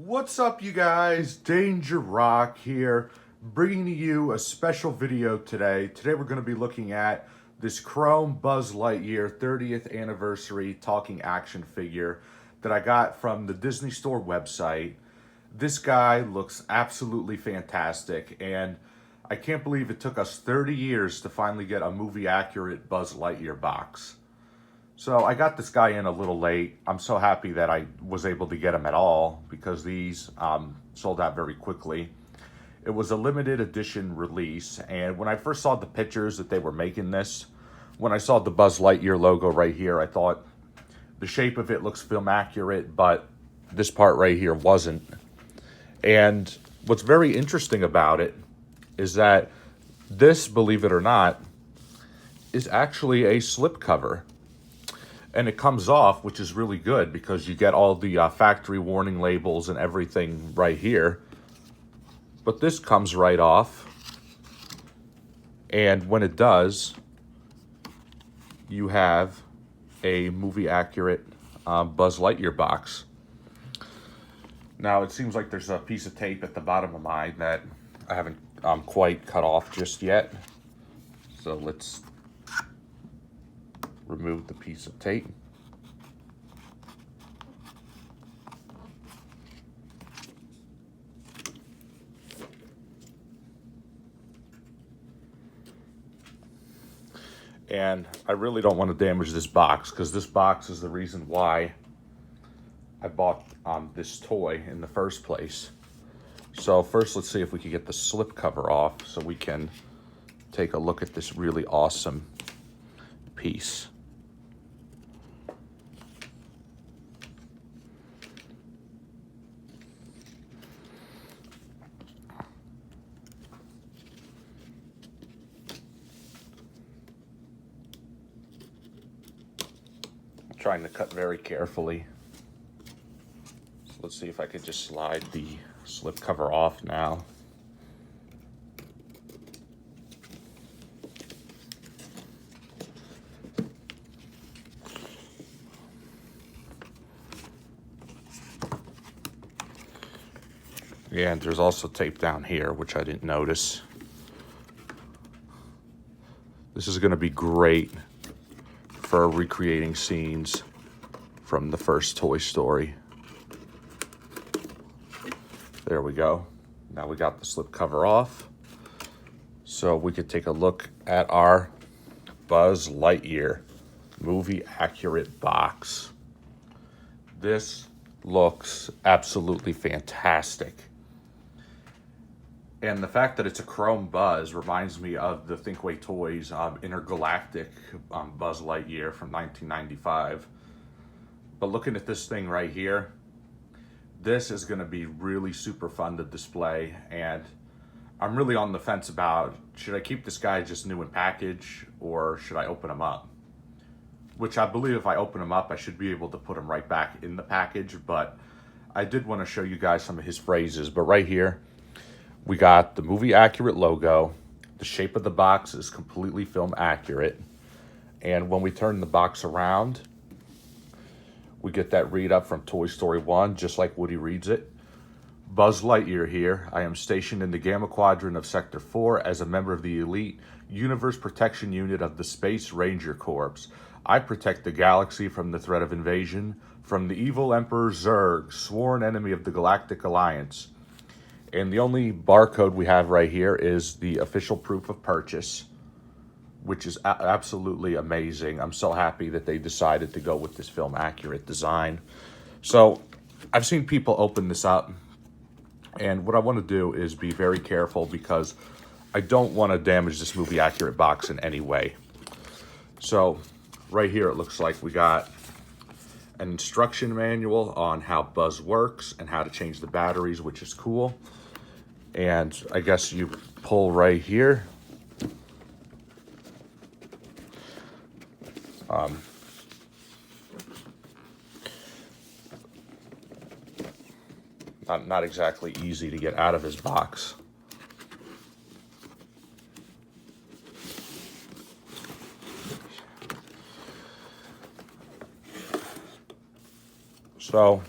What's up, you guys? Danger Rock here, bringing to you a special video today. Today we're going to be looking at this Chrome Buzz Lightyear 30th anniversary talking action figure that I got from the Disney Store website. This guy looks absolutely fantastic, and I can't believe it took us 30 years to finally get a movie-accurate Buzz Lightyear box. So I got this guy in a little late. I'm so happy that I was able to get him at all because these sold out very quickly. It was a limited edition release, and when I first saw the pictures that they were making this, when I saw the Buzz Lightyear logo right here, I thought the shape of it looks film accurate, but this part right here wasn't. And what's very interesting about it is that this, believe it or not, is actually a slipcover. And it comes off, which is really good because you get all the factory warning labels and everything right here. But this comes right off. And when it does, you have a movie-accurate Buzz Lightyear box. Now, it seems like there's a piece of tape at the bottom of mine that I haven't quite cut off just yet. So let's remove the piece of tape. And I really don't want to damage this box because this box is the reason why I bought this toy in the first place. So first, let's see if we can get the slip cover off so we can take a look at this really awesome piece. Trying to cut very carefully. So let's see if I could just slide the slip cover off now. Yeah, and there's also tape down here, which I didn't notice. This is going to be great for recreating scenes from the first Toy Story. There we go. Now we got the slip cover off. So we could take a look at our Buzz Lightyear movie accurate box. This looks absolutely fantastic. And the fact that it's a chrome Buzz reminds me of the Thinkway Toys Intergalactic Buzz Lightyear from 1995. But looking at this thing right here, this is going to be really super fun to display. And I'm really on the fence about, should I keep this guy just new in package or should I open him up? Which I believe if I open him up, I should be able to put him right back in the package. But I did want to show you guys some of his phrases. But right here, we got the movie accurate logo. The shape of the box is completely film accurate. And when we turn the box around, we get that read up from Toy Story 1, just like Woody reads it. Buzz Lightyear here. I am stationed in the Gamma Quadrant of Sector 4 as a member of the elite Universe Protection Unit of the Space Ranger Corps. I protect the galaxy from the threat of invasion from the evil Emperor Zurg, sworn enemy of the Galactic Alliance. And the only barcode we have right here is the official proof of purchase, which is absolutely amazing. I'm so happy that they decided to go with this film accurate design. So I've seen people open this up, and what I want to do is be very careful because I don't want to damage this movie accurate box in any way. So right here, it looks like we got an instruction manual on how Buzz works and how to change the batteries, which is cool. And I guess you pull right here. Not exactly easy to get out of his box. So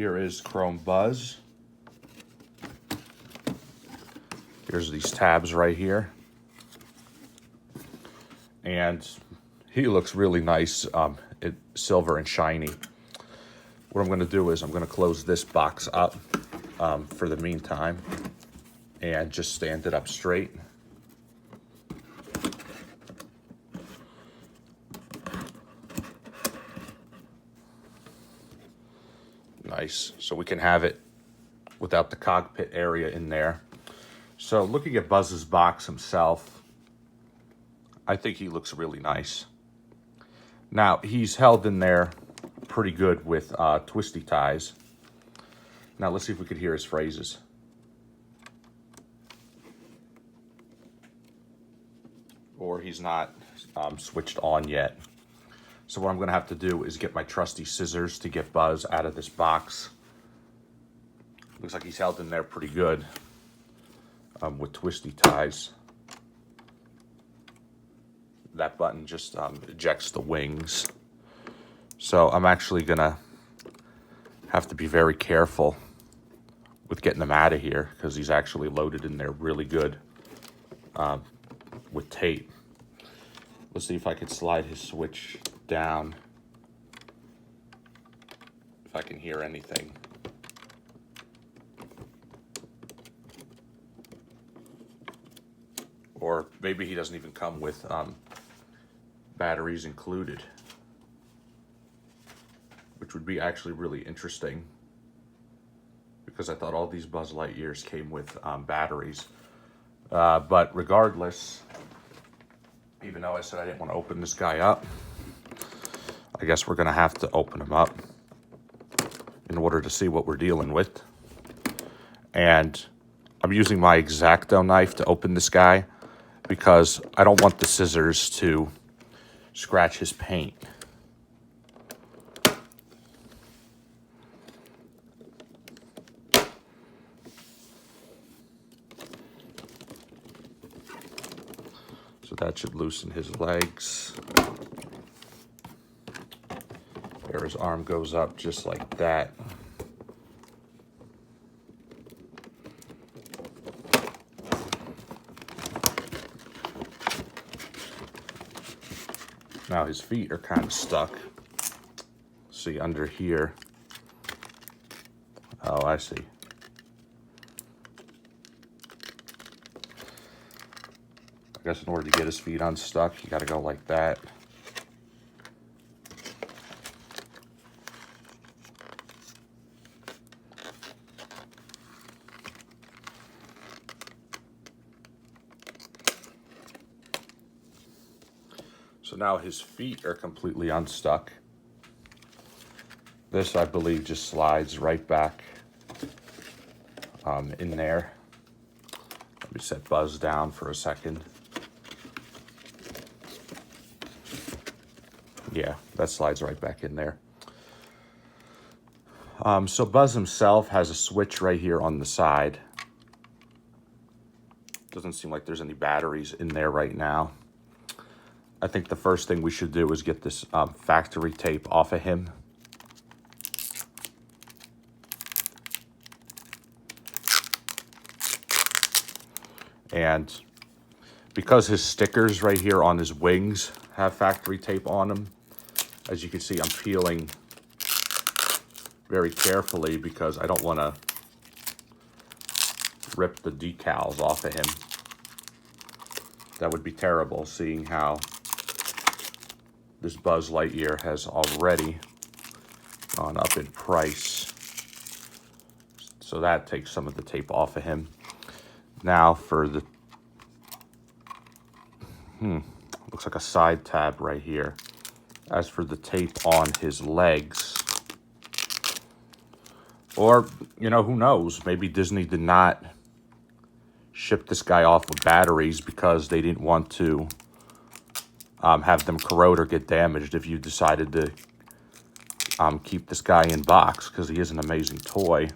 Here is Chrome Buzz. Here's these tabs right here. And he looks really nice, silver and shiny. What I'm going to do is I'm going to close this box up for the meantime and just stand it up straight. Nice. So we can have it without the cockpit area in there. So looking at Buzz's box himself, I think he looks really nice. Now, he's held in there pretty good with twisty ties. Now, let's see if we could hear his phrases. Or he's not switched on yet. So what I'm going to have to do is get my trusty scissors to get Buzz out of this box. Looks like he's held in there pretty good with twisty ties. That button just ejects the wings. So I'm actually going to have to be very careful with getting them out of here because he's actually loaded in there really good with tape. Let's see if I can slide his switch down, if I can hear anything. Or maybe he doesn't even come with batteries included, which would be actually really interesting because I thought all these Buzz Lightyears came with batteries. But regardless, even though I said I didn't want to open this guy up, I guess we're going to have to open him up in order to see what we're dealing with. And I'm using my X-Acto knife to open this guy because I don't want the scissors to scratch his paint. So that should loosen his legs. There, his arm goes up just like that. Now his feet are kind of stuck. See under here. Oh, I see. I guess in order to get his feet unstuck, you got to go like that. So now his feet are completely unstuck. This, I believe, just slides right back in there. Let me set Buzz down for a second. Yeah, that slides right back in there. So Buzz himself has a switch right here on the side. Doesn't seem like there's any batteries in there right now. I think the first thing we should do is get this factory tape off of him. And because his stickers right here on his wings have factory tape on them, as you can see, I'm peeling very carefully because I don't want to rip the decals off of him. That would be terrible, seeing how this Buzz Lightyear has already gone up in price. So that takes some of the tape off of him. Now for the, looks like a side tab right here. As for the tape on his legs, or, you know, who knows? Maybe Disney did not ship this guy off with batteries because they didn't want to have them corrode or get damaged if you decided to keep this guy in box, because he is an amazing toy.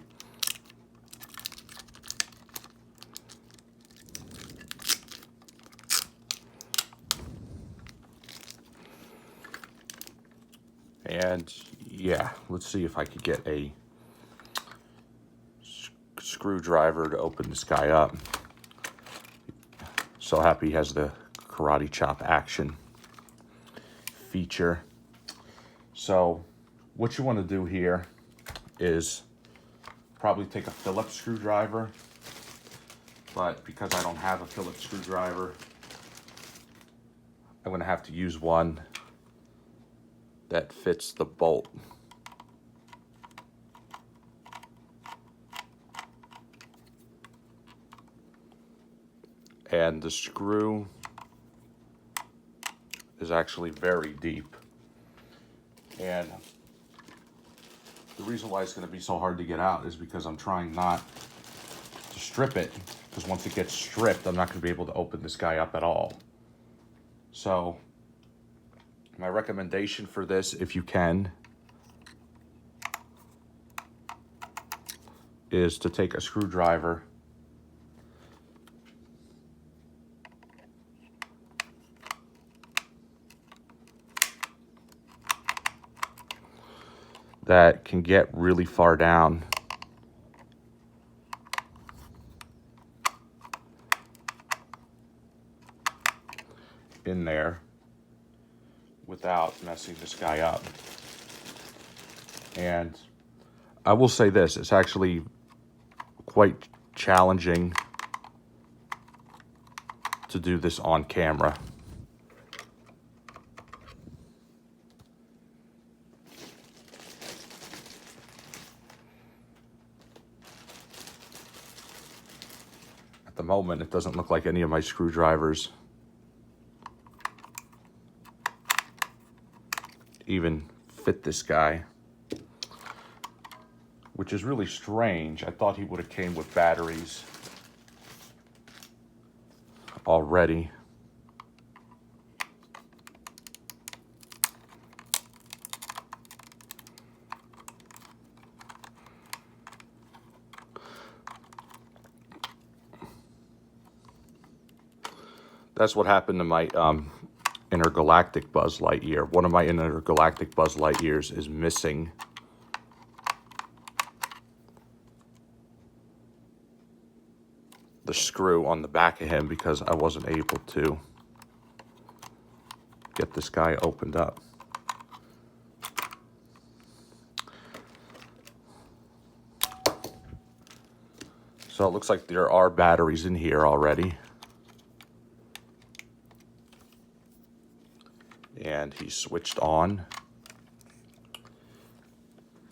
And yeah, let's see if I could get a screwdriver to open this guy up. So happy he has the karate chop action feature. So what you want to do here is probably take a Phillips screwdriver, but because I don't have a Phillips screwdriver, I'm going to have to use one that fits the bolt. And the screw is actually very deep. And the reason why it's going to be so hard to get out is because I'm trying not to strip it, because once it gets stripped, I'm not going to be able to open this guy up at all. So my recommendation for this, if you can, is to take a screwdriver that can get really far down in there without messing this guy up. And I will say this, it's actually quite challenging to do this on camera. At the moment, it doesn't look like any of my screwdrivers even fit this guy, which is really strange. I thought he would have came with batteries already. That's what happened to my intergalactic Buzz Lightyear. One of my intergalactic Buzz Lightyears is missing the screw on the back of him because I wasn't able to get this guy opened up. So it looks like there are batteries in here already. And he's switched on,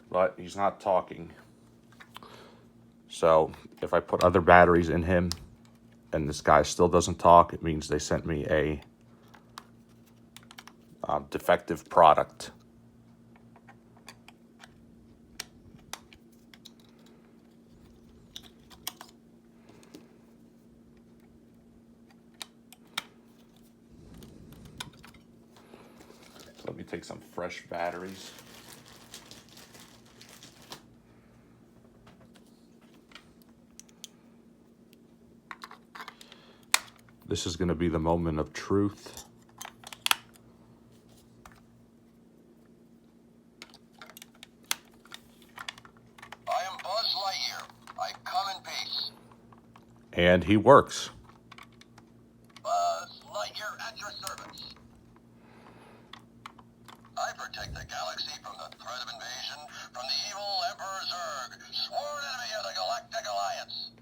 but he's not talking. So if I put other batteries in him and this guy still doesn't talk, it means they sent me a defective product. So let me take some fresh batteries. This is going to be the moment of truth. I am Buzz Lightyear. I come in peace. And he works. Buzz Lightyear at your service. I protect the galaxy from the threat of invasion from the evil Emperor Zurg, sworn enemy of the Galactic Alliance.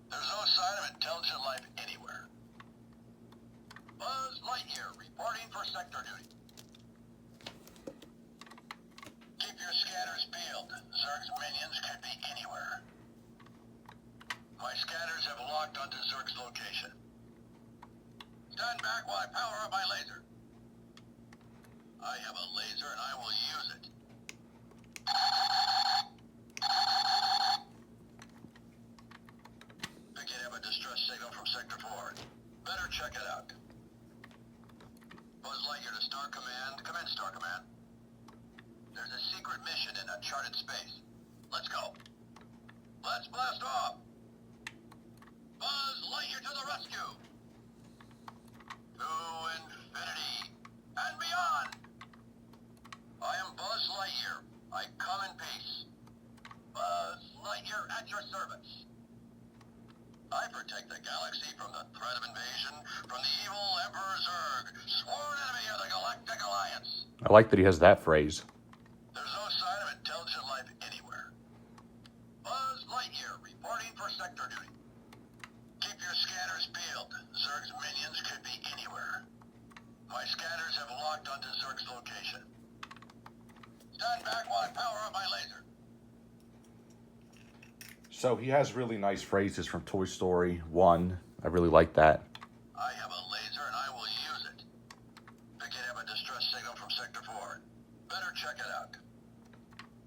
There's no sign of intelligent life anywhere. Buzz Lightyear reporting for sector duty. Keep your scanners peeled. Zurg's minions could be anywhere. My scanners have locked onto Zurg's location. Stand back while I power up my laser. I have a laser and I will use it. Picking up a distress signal from Sector 4. Better check it out. Buzz Lightyear to Star Command. Come in, Star Command. There's a secret mission in uncharted space. Let's go. Let's blast off. Buzz Lightyear to the rescue. To infinity and beyond. I am Buzz Lightyear. I come in peace. Buzz Lightyear at your service. I protect the galaxy from the threat of invasion from the evil Emperor Zurg, sworn enemy of the Galactic Alliance. I like that he has that phrase. There's no sign of intelligent life anywhere. Buzz Lightyear reporting for sector duty. Keep your scanners peeled. Zurg's minions could be anywhere. My scanners have locked onto Zurg's location. Stand back while I power up my laser. So he has really nice phrases from Toy Story 1. I really like that. I have a laser and I will use it. Picking up a distress signal from Sector 4. Better check it out.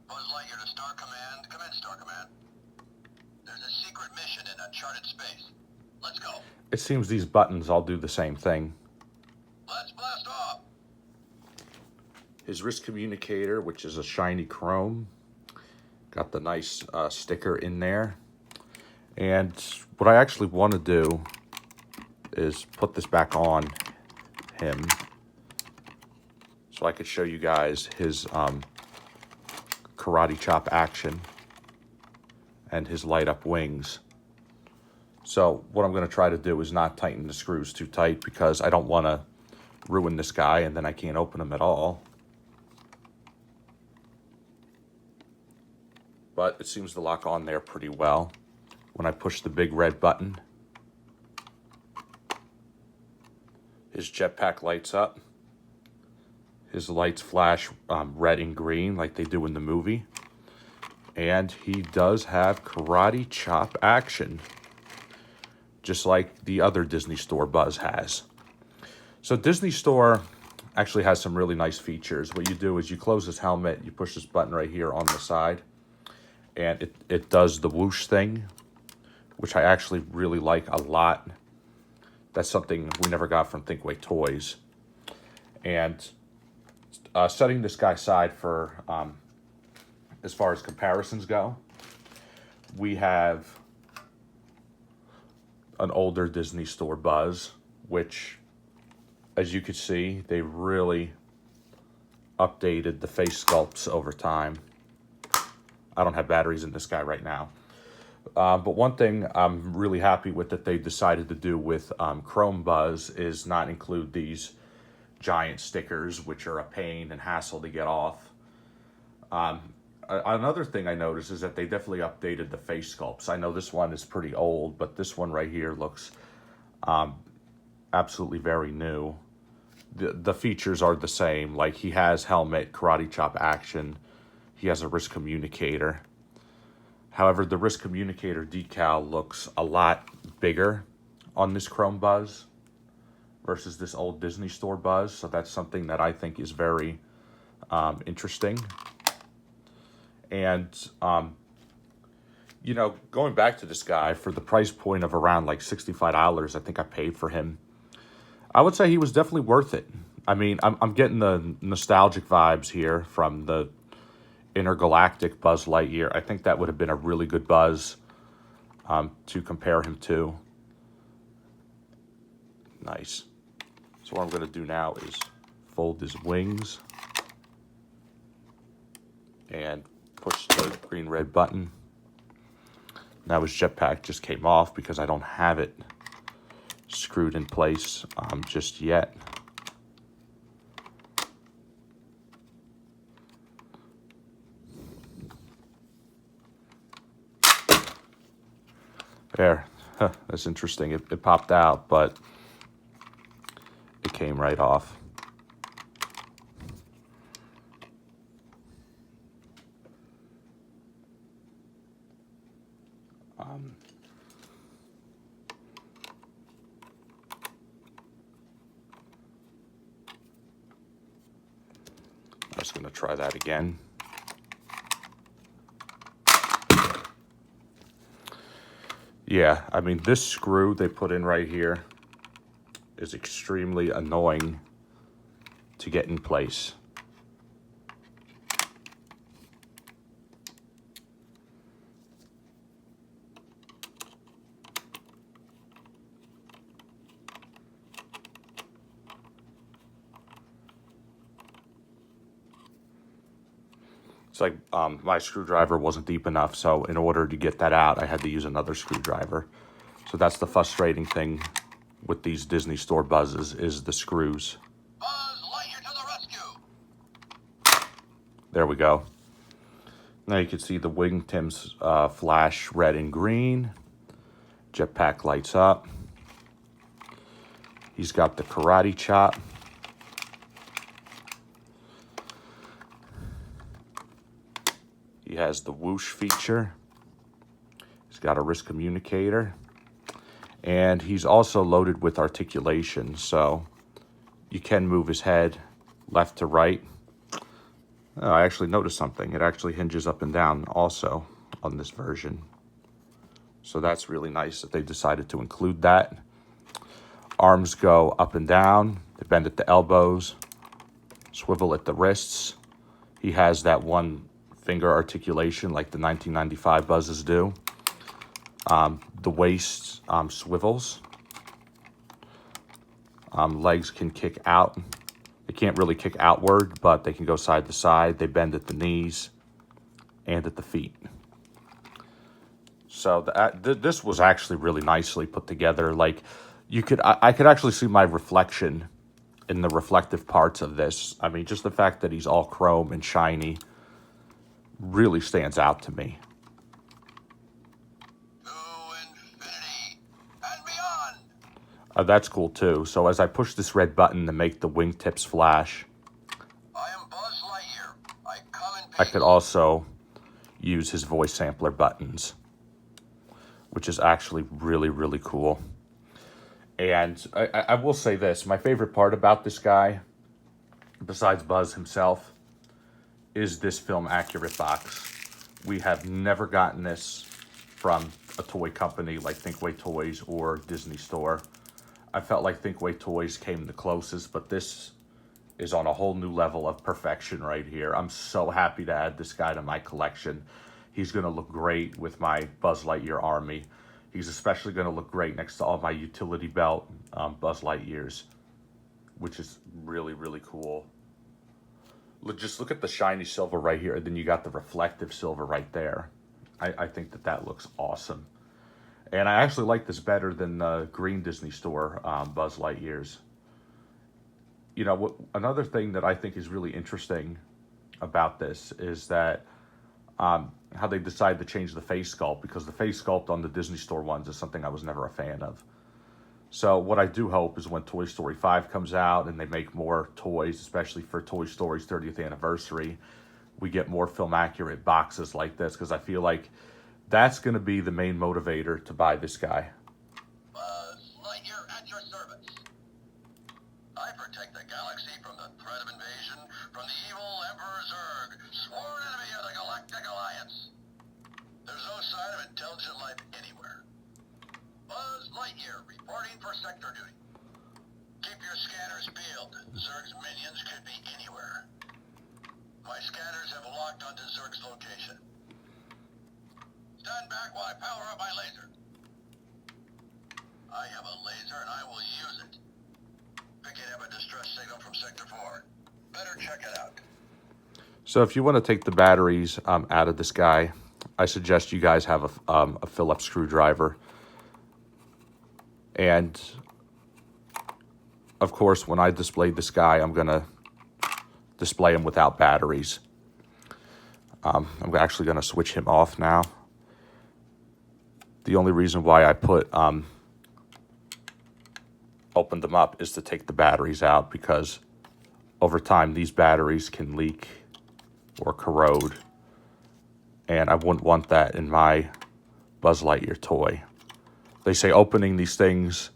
Buzz Lightyear to Star Command. Come in, Star Command. There's a secret mission in uncharted space. Let's go. It seems these buttons all do the same thing. Let's blast off. His wrist communicator, which is a shiny chrome. Got the nice sticker in there. And what I actually want to do is put this back on him so I could show you guys his karate chop action and his light up wings. So what I'm going to try to do is not tighten the screws too tight because I don't want to ruin this guy and then I can't open him at all. But it seems to lock on there pretty well. When I push the big red button, his jetpack lights up. His lights flash red and green like they do in the movie. And he does have karate chop action, just like the other Disney Store Buzz has. So Disney Store actually has some really nice features. What you do is you close this helmet, you push this button right here on the side, and it does the whoosh thing, which I actually really like a lot. That's something we never got from Thinkway Toys. And setting this guy aside for, as far as comparisons go, we have an older Disney Store Buzz, which, as you can see, they really updated the face sculpts over time. I don't have batteries in this guy right now. But one thing I'm really happy with that they decided to do with Chrome Buzz is not include these giant stickers, which are a pain and hassle to get off. Another thing I noticed is that they definitely updated the face sculpts. I know this one is pretty old, but this one right here looks absolutely very new. The features are the same. Like, he has helmet, karate chop action. He has a wrist communicator. However, the wrist communicator decal looks a lot bigger on this Chrome Buzz versus this old Disney Store Buzz. So that's something that I think is very interesting. And, you know, going back to this guy, for the price point of around like $65, I think I paid for him, I would say he was definitely worth it. I mean, I'm getting the nostalgic vibes here from the intergalactic Buzz Lightyear. I think that would have been a really good Buzz to compare him to. Nice. So what I'm going to do now is fold his wings and push the green-red button. Now his jetpack just came off because I don't have it screwed in place just yet. There. Huh, that's interesting. It popped out, but it came right off. I'm just going to try that again. Yeah, I mean, this screw they put in right here is extremely annoying to get in place. like my screwdriver wasn't deep enough, so in order to get that out, I had to use another screwdriver. So that's the frustrating thing with these Disney Store buzzes, is the screws. Buzz Lightyear to the rescue! There we go. Now you can see the wingtips flash red and green. Jetpack lights up. He's got the karate chop. He has the whoosh feature. He's got a wrist communicator. And he's also loaded with articulation, so you can move his head left to right. Oh, I actually noticed something. It actually hinges up and down also on this version. So that's really nice that they decided to include that. Arms go up and down. They bend at the elbows, swivel at the wrists. He has that one finger articulation like the 1995 buzzes do. The waist swivels. Legs can kick out. They can't really kick outward, but they can go side to side. They bend at the knees and at the feet. So this was actually really nicely put together. Like I could actually see my reflection in the reflective parts of this. I mean, just the fact that he's all chrome and shiny really stands out to me. That's cool too. So as I push this red button to make the wingtips flash, I am Buzz Lightyear. I come in peace. I could also use his voice sampler buttons, which is actually really, really cool. And I will say this, my favorite part about this guy, besides Buzz himself, is this film accurate box. We have never gotten this from a toy company like Thinkway Toys or Disney Store. I felt like Thinkway Toys came the closest, but this is on a whole new level of perfection right here. I'm so happy to add this guy to my collection. He's going to look great with my Buzz Lightyear army. He's especially going to look great next to all my utility belt Buzz Lightyears, which is really, really cool. Just look at the shiny silver right here, and then you got the reflective silver right there. I think that looks awesome. And I actually like this better than the green Disney Store Buzz Lightyears. You know, another thing that I think is really interesting about this is that how they decided to change the face sculpt, because the face sculpt on the Disney Store ones is something I was never a fan of. So what I do hope is when Toy Story 5 comes out and they make more toys, especially for Toy Story's 30th anniversary, we get more film accurate boxes like this, because I feel like that's going to be the main motivator to buy this guy. Buzz Lightyear at your service. I protect the galaxy from the threat of invasion from the evil Emperor Zurg, sworn enemy of the Galactic Alliance. There's no sign of intelligent life anywhere. Buzz Lightyear reporting for sector duty. Keep your scanners peeled. Zurg's minions could be anywhere. My scanners have locked onto Zurg's location. Stand back while I power up my laser. I have a laser and I will use it. Picking up a distress signal from Sector 4. Better check it out. So if you want to take the batteries out of this guy, I suggest you guys have a Phillips screwdriver. And of course, when I displayed this guy, I'm going to display him without batteries. I'm actually going to switch him off now. The only reason why I opened them up is to take the batteries out, because over time these batteries can leak or corrode, and I wouldn't want that in my Buzz Lightyear toy. They say opening these things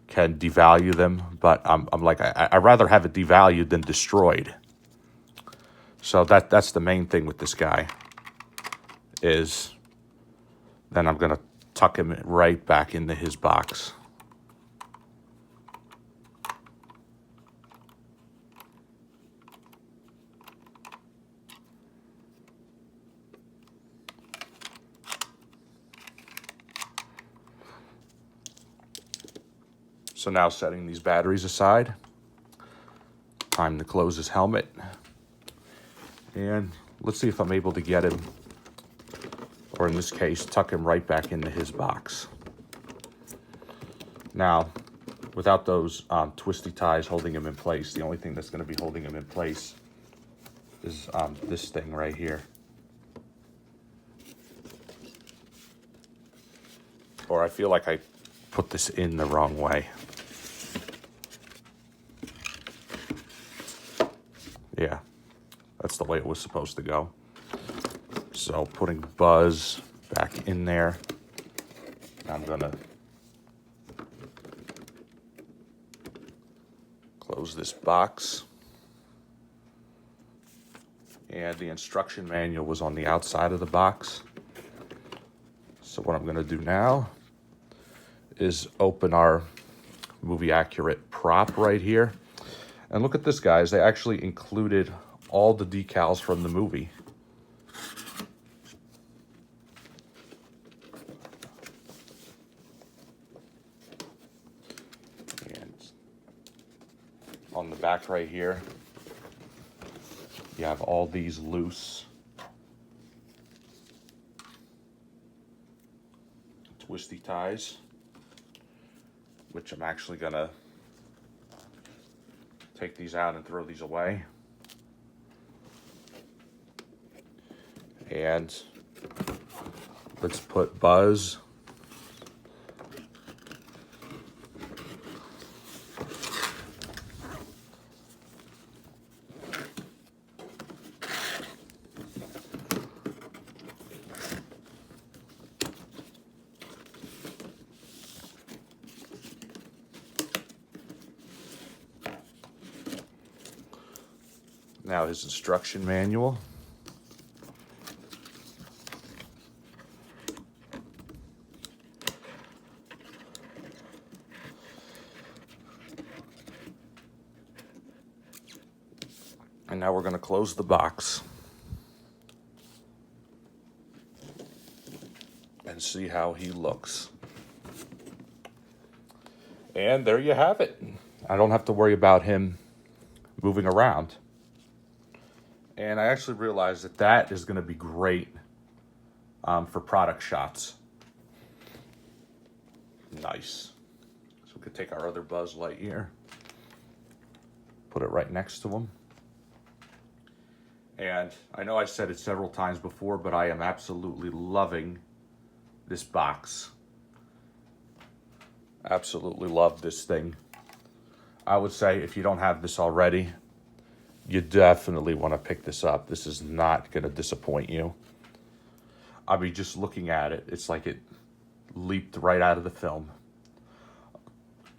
can devalue them, but I'm like, I'd rather have it devalued than destroyed. So that's the main thing with this guy, is then I'm going to tuck him right back into his box. So now setting these batteries aside, time to close his helmet. And let's see if I'm able to get him, or in this case, tuck him right back into his box. Now, without those twisty ties holding him in place, the only thing that's going to be holding him in place is this thing right here. Or I feel like I put this in the wrong way. Yeah, that's the way it was supposed to go. So putting Buzz back in there, I'm gonna close this box. And the instruction manual was on the outside of the box. So what I'm gonna do now is open our movie accurate prop right here. And look at this, guys. They actually included all the decals from the movie. And on the back right here, you have all these loose twisty ties, which I'm actually gonna take these out and throw these away. And let's put Buzz now his instruction manual. And now we're going to close the box and see how he looks. And there you have it. I don't have to worry about him moving around. And I actually realized that that is going to be great for product shots. Nice. So we could take our other Buzz Lightyear, put it right next to him. And I know I said it several times before, but I am absolutely loving this box. Absolutely love this thing. I would say if you don't have this already, you definitely want to pick this up. This is not going to disappoint you. I mean, just looking at it, it's like it leaped right out of the film.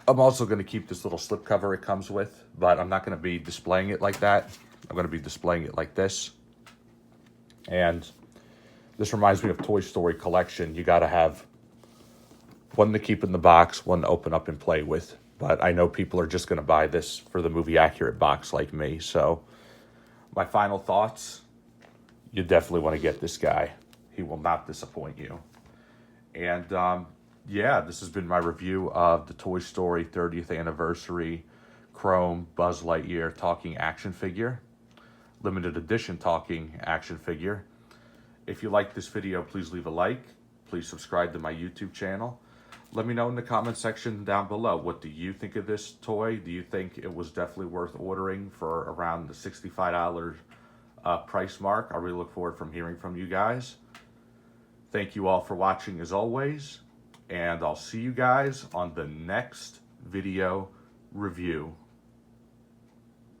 I'm also going to keep this little slipcover it comes with, but I'm not going to be displaying it like that. I'm going to be displaying it like this. And this reminds me of Toy Story collection. You got to have one to keep in the box, one to open up and play with. But I know people are just going to buy this for the movie accurate box like me. So my final thoughts, you definitely want to get this guy. He will not disappoint you. And yeah, this has been my review of the Toy Story 30th anniversary Chrome Buzz Lightyear talking action figure. Limited edition talking action figure. If you like this video, please leave a like. Please subscribe to my YouTube channel. Let me know in the comment section down below. What do you think of this toy? Do you think it was definitely worth ordering for around the $65 price mark? I really look forward from hearing from you guys. Thank you all for watching as always. And I'll see you guys on the next video review.